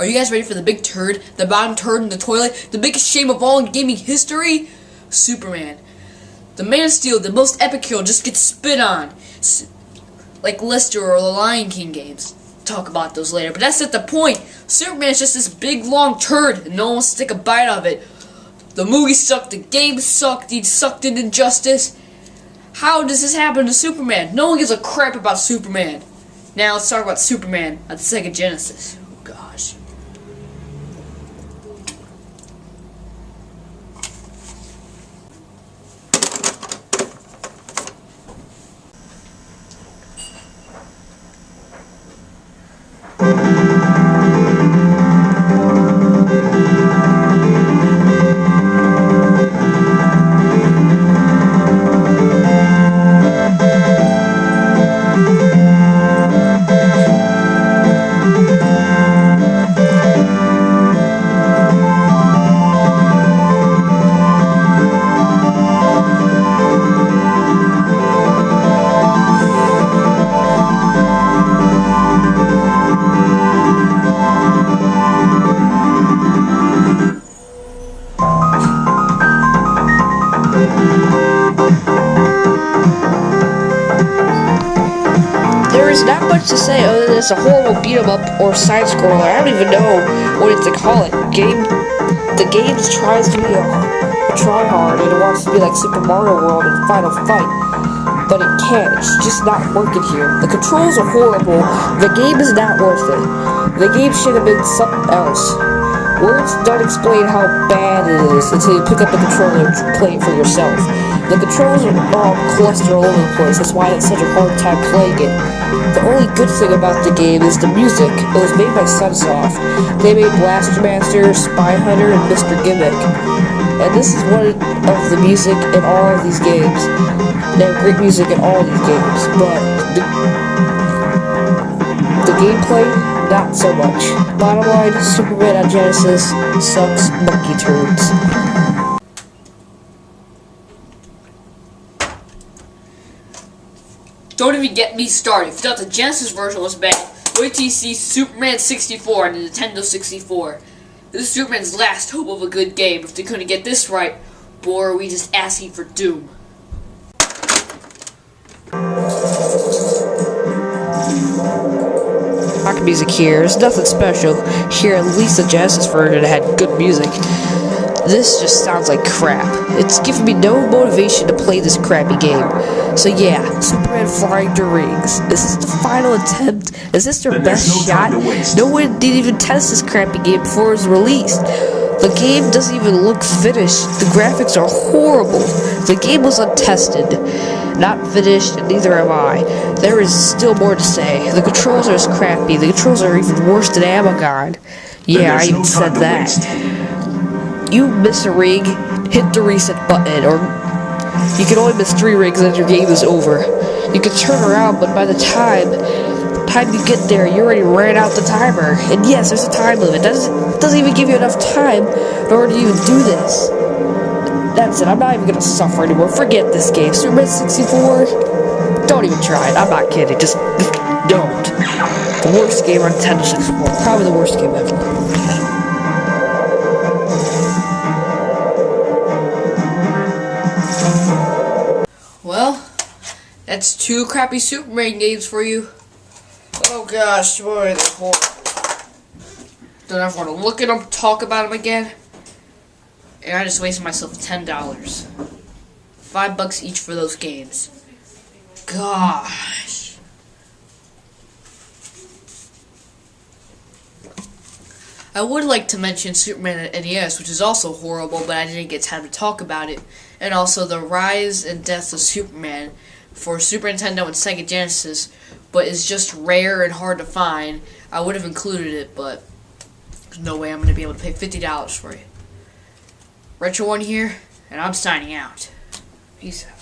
Are you guys ready for the big turd? The bottom turd in the toilet? The biggest shame of all in gaming history? Superman. The Man of Steel, the most epic hero, just gets spit on. Like Lester or the Lion King games. Talk about those later. But that's not the point. Superman is just this big long turd and no one wants to take a bite of it. The movie sucked, the game sucked, he sucked in injustice. How does this happen to Superman? No one gives a crap about Superman. Now let's talk about Superman at the Sega Genesis. Oh gosh. There's not much to say other than it's a horrible beat-em-up or side-scroller. I don't even know what to call it. The game tries to be a try-hard and it wants to be like Super Mario World and Final Fight, but it can't. It's just not working here. The controls are horrible. The game is not worth it. The game should have been something else. Words don't explain how bad it is until you pick up the controller and play it for yourself. The controls are all clustered all over the place. That's why it's such a hard time playing it. The only good thing about the game is the music. It was made by Sunsoft. They made Blaster Master, Spy Hunter, and Mr. Gimmick. And this is one of the music in all of these games. They have great music in all of these games, but the gameplay, not so much. Bottom line, Superman on Genesis sucks monkey turds. Don't even get me started. If you thought the Genesis version was bad, wait till you see Superman 64 on the Nintendo 64. This is Superman's last hope of a good game. If they couldn't get this right, boy, are we just asking for doom. Rock music here. There's nothing special. Here, at least the Genesis version had good music. This just sounds like crap. It's giving me no motivation to play this crappy game. So yeah, Superman flying to rings. Is this the final attempt? Is this their best shot? No one did even test this crappy game before it was released. The game doesn't even look finished. The graphics are horrible. The game was untested. Not finished, and neither am I. There is still more to say. The controls are as crappy. The controls are even worse than Amagon. Yeah, I even said that. You miss a ring, hit the reset button, or you can only miss 3 rings and your game is over. You can turn around, but by the time you get there, you already ran out the timer. And yes, there's a time limit. That doesn't even give you enough time in order to even do this. That's it. I'm not even gonna suffer anymore. Forget this game. Superman 64. Don't even try it. I'm not kidding. Just don't. The worst game on Nintendo 64. Probably the worst game ever. Well, that's 2 crappy Superman games for you. Oh gosh, boy, they're horrible. Don't ever want to look at them, talk about them again. And I just wasted myself $10. $5 each for those games. Gosh. I would like to mention Superman at NES, which is also horrible, but I didn't get time to talk about it. And also the Rise and Death of Superman for Super Nintendo and Sega Genesis, but it's just rare and hard to find. I would have included it, but there's no way I'm going to be able to pay $50 for it. Retro One here, and I'm signing out. Peace out.